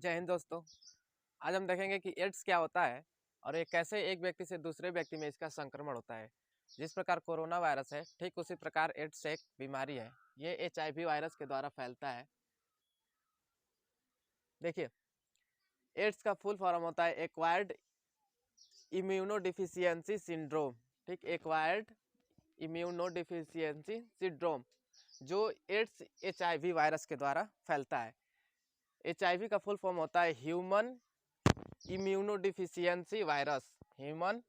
जय हिंद दोस्तों। आज हम देखेंगे कि एड्स क्या होता है और ये कैसे एक व्यक्ति से दूसरे व्यक्ति में इसका संक्रमण होता है। जिस प्रकार कोरोना वायरस है, ठीक उसी प्रकार एड्स एक बीमारी है। ये HIV वायरस के द्वारा फैलता है। देखिए, एड्स का फुल फॉर्म होता है एक्वायर्ड इम्यूनोडिफिशियंसी सिंड्रोम। ठीक, एक्वायर्ड इम्यूनोडिफिशियंसी सिंड्रोम जो एड्स HIV वायरस के द्वारा फैलता है। HIV का फुल फॉर्म होता है human immunodeficiency virus. Human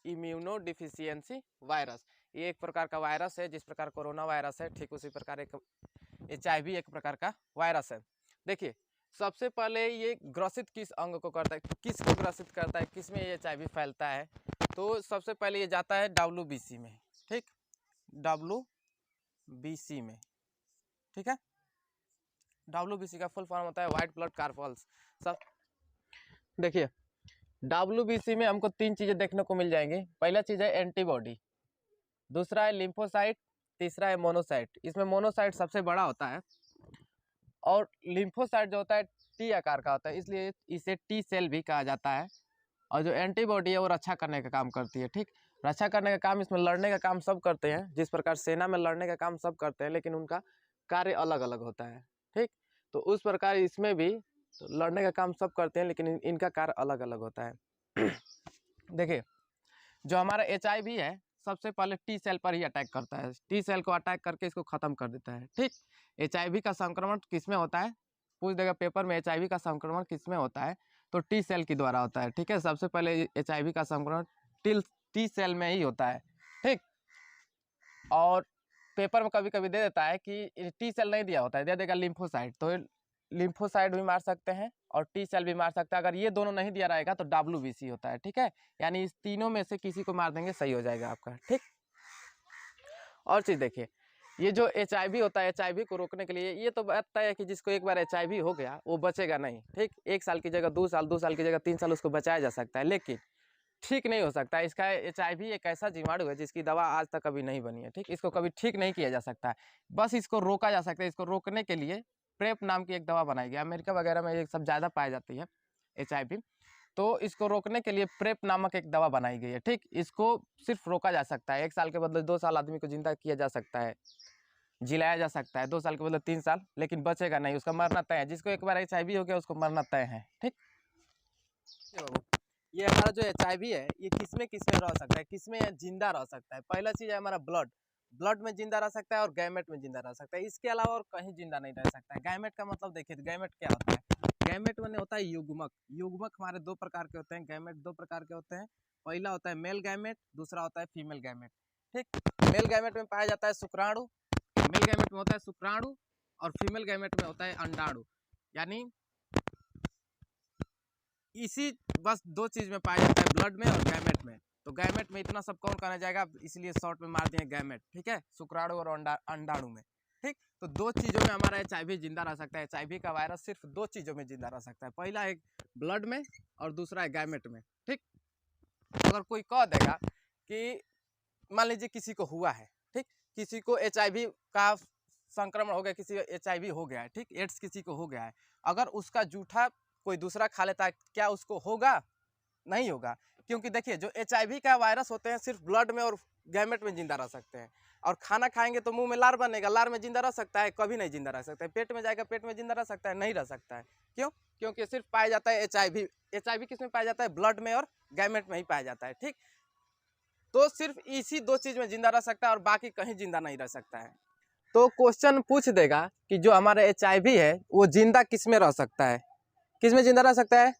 immunodeficiency virus ये एक प्रकार का वायरस है। जिस प्रकार कोरोना वायरस है, ठीक उसी प्रकार एक HIV एक प्रकार का वायरस है। देखिए, सबसे पहले ये ग्रसित किस अंग को करता है, किसको ग्रसित करता है, किस में ये HIV फैलता है। तो सबसे पहले ये जाता है WBC में। ठीक, WBC में। ठीक है, WBC का फुल फॉर्म होता है व्हाइट ब्लड कार्पल्स। सब देखिए, WBC में हमको तीन चीजें देखने को मिल जाएंगी। पहला चीज है एंटीबॉडी, दूसरा है लिम्फोसाइट, तीसरा है मोनोसाइट। इसमें मोनोसाइट सबसे बड़ा होता है और लिम्फोसाइट जो होता है T आकार का होता है, इसलिए इसे T सेल भी कहा जाता है। और जो एंटीबॉडी है वो रक्षा करने का काम करती है। ठीक, रक्षा करने का काम, इसमें लड़ने का काम सब करते हैं। जिस प्रकार सेना में लड़ने का काम सब करते हैं, लेकिन उनका कार्य अलग अलग होता है। ठीक, तो उस प्रकार इसमें भी तो लड़ने का काम सब करते हैं, लेकिन इनका कार्य अलग अलग होता है। देखिए, जो हमारा HIV है, सबसे पहले T सेल पर ही अटैक करता है। T सेल को अटैक करके इसको खत्म कर देता है। ठीक, HIV का संक्रमण किस में होता है, पूछ देगा पेपर में, HIV का संक्रमण किस में होता है, तो T सेल के द्वारा होता है। ठीक है, सबसे पहले HIV का संक्रमण T सेल में ही होता है। ठीक, और पेपर में कभी कभी दे देता है कि T सेल नहीं दिया होता है, दे देगा लिम्फोसाइट, तो लिम्फोसाइट भी मार सकते हैं और T सेल भी मार सकते हैं। अगर ये दोनों नहीं दिया रहेगा तो WBC होता है। ठीक है, यानी इस तीनों में से किसी को मार देंगे, सही हो जाएगा आपका। ठीक, और चीज देखिए, ये जो HIV होता है, HIV को रोकने के लिए ये तो बात तय है कि जिसको एक बार HIV हो गया वो बचेगा नहीं। ठीक, 1 साल की जगह 2 साल, 2 साल की जगह 3 साल उसको बचाया जा सकता है, लेकिन ठीक नहीं हो सकता। इसका HIV एक ऐसा जीवाणु है जिसकी दवा आज तक कभी नहीं बनी है। ठीक, इसको कभी ठीक नहीं किया जा सकता है, बस इसको रोका जा सकता है। इसको रोकने के लिए प्रेप नाम की एक दवा बनाई गई, अमेरिका वगैरह में ये सब ज़्यादा पाई जाती है HIV। तो इसको रोकने के लिए प्रेप नामक एक दवा बनाई गई है। ठीक, इसको सिर्फ रोका जा सकता है। 1 साल के बदले 2 साल आदमी को जिंदा किया जा सकता है, जिलाया जा सकता है। 2 साल के बदले 3 साल, लेकिन बचेगा नहीं, उसका मरना तय है। जिसको एक बार HIV हो गया उसको मरना तय है। ठीक, ये हमारा जो HIV है, ये किसमें किसमें रह सकता है, किसमें जिंदा रह सकता है। पहला चीज है हमारा ब्लड, ब्लड में जिंदा रह सकता है और गैमेट में जिंदा रह सकता है। इसके अलावा और कहीं जिंदा नहीं रह सकता है। गैमेट का मतलब देखिए, गैमेट क्या होता है, गैमेट में होता है युग्मक। युग्मक हमारे 2 प्रकार के होते हैं, गैमेट 2 प्रकार के होते हैं। पहला होता है मेल गैमेट, दूसरा होता है फीमेल गैमेट। ठीक, मेल गैमेट में पाया जाता है शुक्राणु, मेल गैमेट में होता है शुक्राणु, और फीमेल गैमेट में होता है अंडाणु। यानी इसी बस 2 चीज में पाया जाता है, ब्लड में और गैमेट में। तो गैमेट में इतना सब कौन करना जाएगा, इसलिए शॉर्ट में मार दिए गैमेट। ठीक है, शुक्राणु और अंडाणु में। ठीक, तो 2 चीजों में हमारा HIV जिंदा रह सकता है। HIV का वायरस सिर्फ 2 चीजों में जिंदा रह सकता है, पहला है ब्लड में और दूसरा है गैमेट में। ठीक, अगर कोई कह देगा कि मान लीजिए किसी को हुआ है, ठीक, किसी को HIV का संक्रमण हो गया, किसी को HIV हो गया है, ठीक, एड्स किसी को हो गया है, अगर उसका जूठा कोई दूसरा खा लेता है, क्या उसको होगा? नहीं होगा, क्योंकि देखिए, जो HIV का वायरस होते हैं सिर्फ ब्लड में और गैमेट में जिंदा रह सकते हैं। और खाना खाएंगे तो मुंह में लार बनेगा, लार में जिंदा रह सकता है? कभी नहीं जिंदा रह सकता है। पेट में जाएगा, पेट में जिंदा रह सकता है? नहीं रह सकता है। क्यों? क्योंकि सिर्फ पाया जाता है HIV किस में पाया जाता है? ब्लड में और गैमेट में ही पाया जाता है। ठीक, तो सिर्फ इसी 2 चीज में जिंदा रह सकता है और बाकी कहीं जिंदा नहीं रह सकता है। तो क्वेश्चन पूछ देगा कि जो हमारा HIV है वो जिंदा किस में रह सकता है, किस में जिंदा रह सकता है?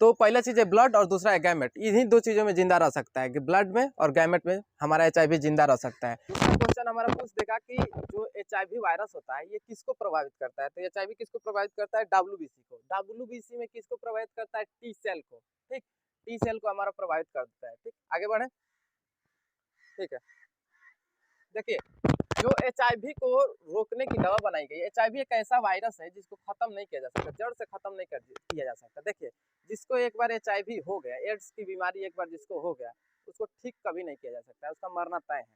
तो पहला चीज है ब्लड और दूसरा है गैमेट। इन्हीं 2 चीजों में जिंदा रह सकता है कि ब्लड में और गैमेट में हमारा HIV जिंदा रह सकता है। दूसरा क्वेश्चन हमारा पूछ देगा कि जो HIV वायरस होता है ये किसको प्रभावित करता है। तो HIV किसको प्रभावित करता है? WBC को। WBC में किसको प्रभावित करता है? T सेल को। ठीक, T सेल को हमारा प्रभावित कर देता है। ठीक, आगे बढ़े। ठीक है, देखिए, जो HIV को रोकने की दवा बनाई गई। HIV एक ऐसा वायरस है जिसको खत्म नहीं किया जा सकता, जड़ से खत्म नहीं किया जा सकता। देखिए, जिसको एक बार HIV हो गया, एड्स की बीमारी एक बार जिसको हो गया, उसको ठीक कभी नहीं किया जा सकता है, उसका मरना तय है।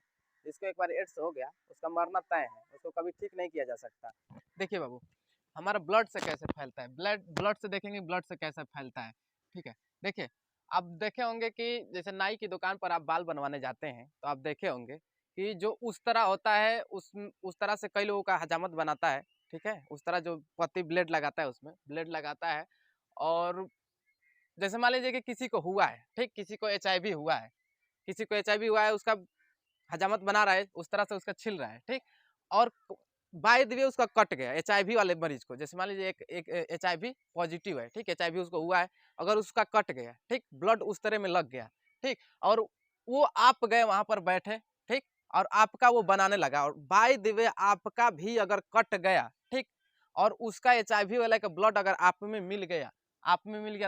जिसको एक बार एड्स हो गया उसका मरना तय है, उसको कभी ठीक नहीं किया जा सकता। देखिए बाबू, हमारा ब्लड से कैसे फैलता है, ब्लड से देखेंगे ब्लड से कैसे फैलता है। ठीक है, देखिए आप देखे होंगे कि जैसे नाई की दुकान पर आप बाल बनवाने जाते हैं तो आप देखे होंगे कि जो उस तरह होता है उस तरह से कई लोगों का हजामत बनाता है। ठीक है, उस तरह जो पति ब्लेड लगाता है उसमें ब्लेड लगाता है, और जैसे मान लीजिए कि किसी को हुआ है, ठीक, किसी को HIV हुआ है, किसी को HIV हुआ है, उसका हजामत बना रहा है, उस तरह से उसका छिल रहा है, ठीक, और बाय द वे उसका कट गया HIV वाले मरीज को, जैसे मान लीजिए एक HIV पॉजिटिव है, ठीक, HIV उसको हुआ है, अगर उसका कट गया, ठीक, ब्लड उस तरह में लग गया, ठीक, और वो आप गए वहां पर बैठे, ठीक, और आपका वो बनाने लगा, और बाय द वे आपका भी अगर कट गया, ठीक, और उसका HIV वाला का ब्लड अगर आप में मिल गया,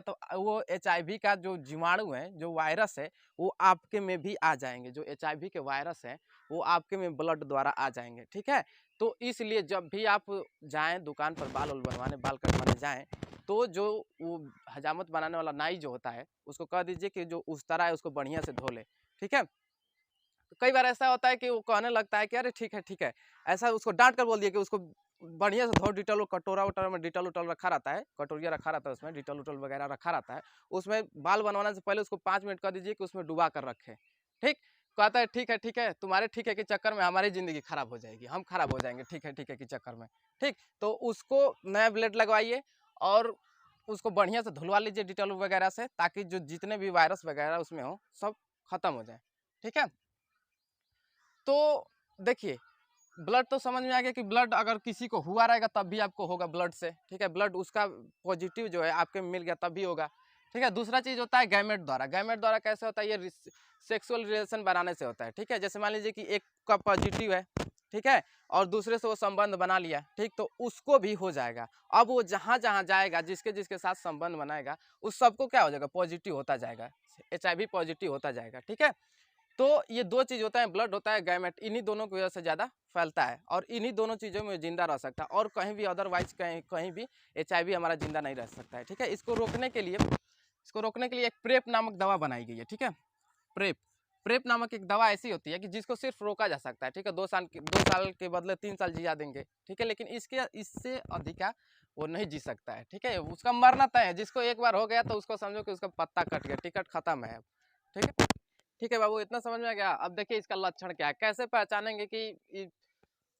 तो वो HIV का जो जीवाणु है, जो वायरस है, वो आपके में भी आ जाएंगे। जो HIV के वायरस है वो आपके में ब्लड द्वारा आ जाएंगे। ठीक है, तो इसलिए जब भी आप जाएं दुकान पर बाल बनवाने, बाल कटवाने जाएं, तो जो वो हजामत बनाने वाला नाई जो होता है उसको कह दीजिए कि जो उस तरह है उसको बढ़िया से धो ले। ठीक है, तो कई बार ऐसा होता है कि वो कहने लगता है कि अरे ठीक है, ऐसा उसको डांट कर बोल दिया कि उसको बढ़िया से धो, डिटॉल, कटोरा वटोरा में डिटॉल उटॉल रखा रहता है, कटोरिया रखा रहता है, उसमें डिटॉल उटॉल वगैरह रखा रहता है, उसमें बाल बनवाने से पहले उसको 5 मिनट कर दीजिए कि उसमें डुबा कर रखे। ठीक, कहता है ठीक है, तुम्हारे ठीक है के चक्कर में हमारी जिंदगी खराब हो जाएगी, हम खराब हो जाएंगे ठीक है के चक्कर में। ठीक, तो उसको नया ब्लेड लगवाइए और उसको बढ़िया से धुलवा लीजिए डिटॉल वगैरह से, ताकि जो जितने भी वायरस वगैरह उसमें हो सब खत्म हो जाए। ठीक है, तो देखिए ब्लड तो समझ में आ गया कि ब्लड अगर किसी को हुआ रहेगा तब भी आपको होगा ब्लड से। ठीक है, ब्लड उसका पॉजिटिव जो है आपके में मिल गया तब भी होगा। ठीक है, दूसरा चीज होता है गैमेट द्वारा। गैमेट द्वारा कैसे होता है, ये सेक्सुअल रिलेशन बनाने से होता है। ठीक है, जैसे मान लीजिए कि एक का पॉजिटिव है, ठीक है, और दूसरे से वो संबंध बना लिया, ठीक, तो उसको भी हो जाएगा। अब वो जहाँ जहाँ जाएगा, जिसके जिसके साथ संबंध बनाएगा, उस सबको क्या हो जाएगा, पॉजिटिव होता जाएगा, HIV पॉजिटिव होता जाएगा। ठीक है, तो ये दो चीज होता है, ब्लड होता है गैमेट, इन्हीं दोनों की वजह से ज्यादा फैलता है और इन्हीं दोनों चीजों में जिंदा रह सकता है, और कहीं भी अदरवाइज कहीं भी HIV हमारा जिंदा नहीं रह सकता है। ठीक है, इसको रोकने के लिए एक प्रेप नामक दवा बनाई गई है। ठीक है, प्रेप नामक एक दवा ऐसी होती है कि जिसको सिर्फ रोका जा सकता है। ठीक है, 2 साल के बदले 3 साल जिया देंगे। ठीक है, लेकिन इससे अधिका वो नहीं जी सकता है। ठीक है, उसका मरना तय है, जिसको एक बार हो गया तो उसको समझो कि उसका पत्ता कट गया, टिकट खत्म है। ठीक है बाबू, इतना समझ में आ गया। अब देखिए इसका लक्षण क्या है, कैसे पहचानेंगे कि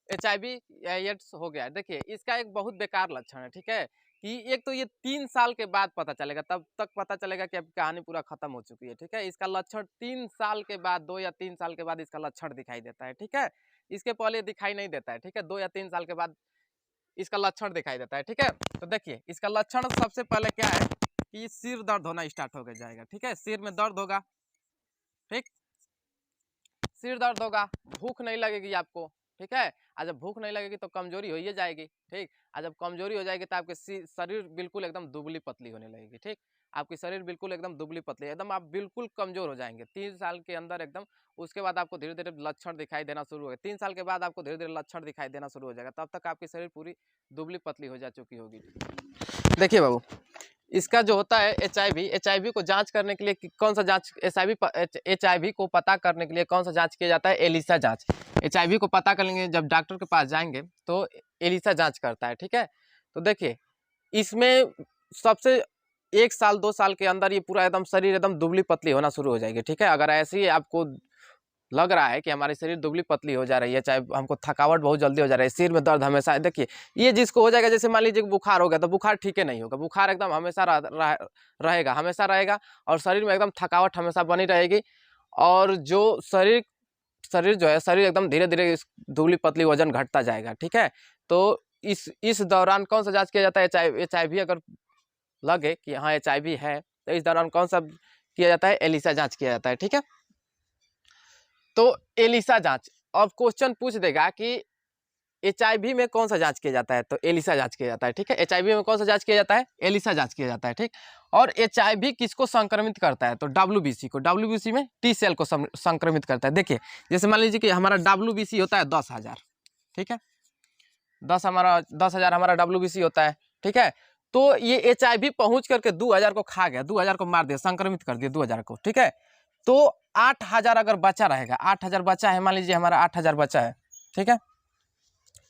HIV या एड्स हो गया। देखिए इसका एक बहुत बेकार लक्षण है। ठीक है, कि एक तो ये 3 साल के बाद पता चलेगा, तब तक पता चलेगा कि अब कहानी पूरा खत्म हो चुकी है। ठीक है, इसका लक्षण 3 साल के बाद, 2 या 3 साल के बाद इसका लक्षण दिखाई देता है। ठीक है, इसके पहले दिखाई नहीं देता है। ठीक है, 2 या 3 साल के बाद इसका लक्षण दिखाई देता है। ठीक है, तो देखिए इसका लक्षण सबसे पहले क्या है कि सिर दर्द होना स्टार्ट हो जाएगा। ठीक है, सिर में दर्द होगा, ठीक, सिर दर्द होगा, भूख नहीं लगेगी आपको। ठीक है, और जब भूख नहीं लगेगी तो कमजोरी हो ही जाएगी। ठीक, और जब कमजोरी हो जाएगी तो आपके शरीर बिल्कुल एकदम दुबली पतली होने लगेगी। ठीक, आपकी शरीर बिल्कुल एकदम दुबली पतली, एकदम आप बिल्कुल कमजोर हो जाएंगे 3 साल के अंदर एकदम। उसके बाद आपको धीरे धीरे लक्षण दिखाई देना शुरू होगा, 3 साल के बाद आपको धीरे धीरे लक्षण दिखाई देना शुरू हो जाएगा, तब तक आपकी शरीर पूरी दुबली पतली हो जा चुकी होगी। देखिए बाबू, इसका जो होता है HIV को जांच करने के लिए कौन सा जांच, HIV को पता करने के लिए कौन सा जांच किया जाता है, एलिसा जांच। HIV को पता करेंगे जब डॉक्टर के पास जाएंगे तो एलिसा जांच करता है। ठीक है, तो देखिए इसमें सबसे 1 साल 2 साल के अंदर ये पूरा एकदम शरीर एकदम दुबली पतली होना शुरू हो जाएगी। ठीक है, अगर ऐसे ही आपको लग रहा है कि हमारे शरीर दुबली पतली हो जा रही है, चाहे हमको थकावट बहुत जल्दी हो जा रहा है, सिर में दर्द हमेशा है, देखिए ये जिसको हो जाएगा, जैसे मान लीजिए बुखार हो गया तो बुखार ठीक है नहीं होगा, बुखार एकदम हमेशा हमेशा रहेगा, और शरीर में एकदम थकावट हमेशा बनी रहेगी, और जो शरीर जो है, शरीर एकदम धीरे धीरे दुबली पतली वजन घटता जाएगा। ठीक है, तो इस दौरान कौन सा जांच किया जाता है, HIV अगर लगे कि हाँ HIV है, तो इस दौरान कौन सा किया जाता है, एलिसा जांच किया जाता है। ठीक है, तो एलिसा जांच, अब क्वेश्चन पूछ देगा कि HIV में कौन सा जांच किया जाता है, तो एलिसा जांच किया जाता है। ठीक है, HIV में कौन सा जांच किया जाता है, एलिसा जांच किया जाता है। ठीक, और HIV किसको संक्रमित करता है, तो WBC को, WBC में T सेल को संक्रमित करता है। देखिए जैसे मान लीजिए कि हमारा WBC होता है 10,000, ठीक है, 10,000 हमारा WBC होता है। ठीक है, तो ये HIV पहुंच करके 2,000 को खा गया, 2,000 को मार दिया, संक्रमित कर दिया 2,000 को। ठीक है, तो 8,000 अगर बचा रहेगा, 8,000 बचा है, मान लीजिए हमारा 8,000 बचा है। ठीक है,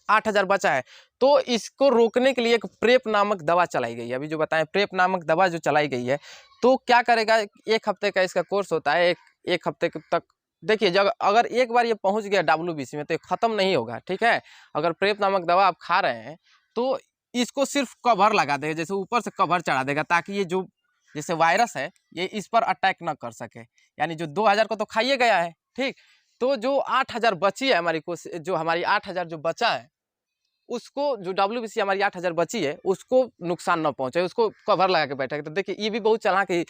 8000 बचा है, तो इसको रोकने के लिए एक प्रेप नामक दवा चलाई गई है। अभी जो बताएं प्रेप नामक दवा जो चलाई गई है, तो क्या करेगा, 1 हफ्ते का इसका कोर्स होता है, एक हफ्ते तक। देखिए जब अगर एक बार ये पहुंच गया WBC में तो ये खत्म नहीं होगा, ठीक है। अगर प्रेप नामक दवा आप खा रहे हैं तो इसको सिर्फ कवर लगा देगा, जैसे ऊपर से कवर चढ़ा देगा, ताकि ये जो जैसे वायरस है ये इस पर अटैक ना कर सके। यानी जो 2000 को तो खाइए गया है, ठीक, तो जो 8000 बची है हमारी जो हमारी 8000 जो बचा है, उसको जो WBC हमारी 8000 बची है उसको नुकसान ना पहुंचे, उसको कवर लगा के बैठेगा। तो देखिए ये भी बहुत चालाक है,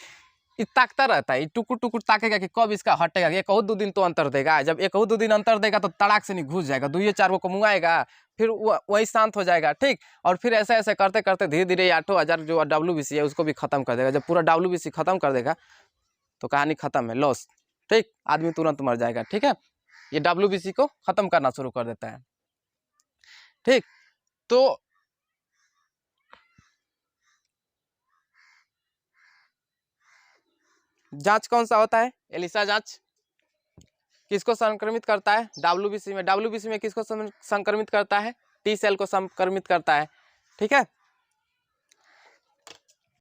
ये ताकता रहता है, ये टुकुर टुकुर ताकेगा कि कब इसका हटेगा। एक 2 दिन तो अंतर देगा, जब 1 2 दिन अंतर देगा तो तड़ाक से नहीं घुस जाएगा, 2-4 को मुंगाएगा, फिर वही शांत हो जाएगा, ठीक। और फिर ऐसे ऐसे करते करते धीरे धीरे 8000 जो WBC है उसको भी खत्म कर देगा। जब पूरा WBC खत्म कर देगा तो कहानी खत्म है, लॉस, ठीक, आदमी तुरंत मर जाएगा, ठीक है। ये WBC को खत्म करना शुरू कर देता है, ठीक। तो जांच कौन सा होता है, एलिसा जांच। किसको संक्रमित करता है, WBC में। WBC में किसको संक्रमित करता है, T सेल को संक्रमित करता है, ठीक है।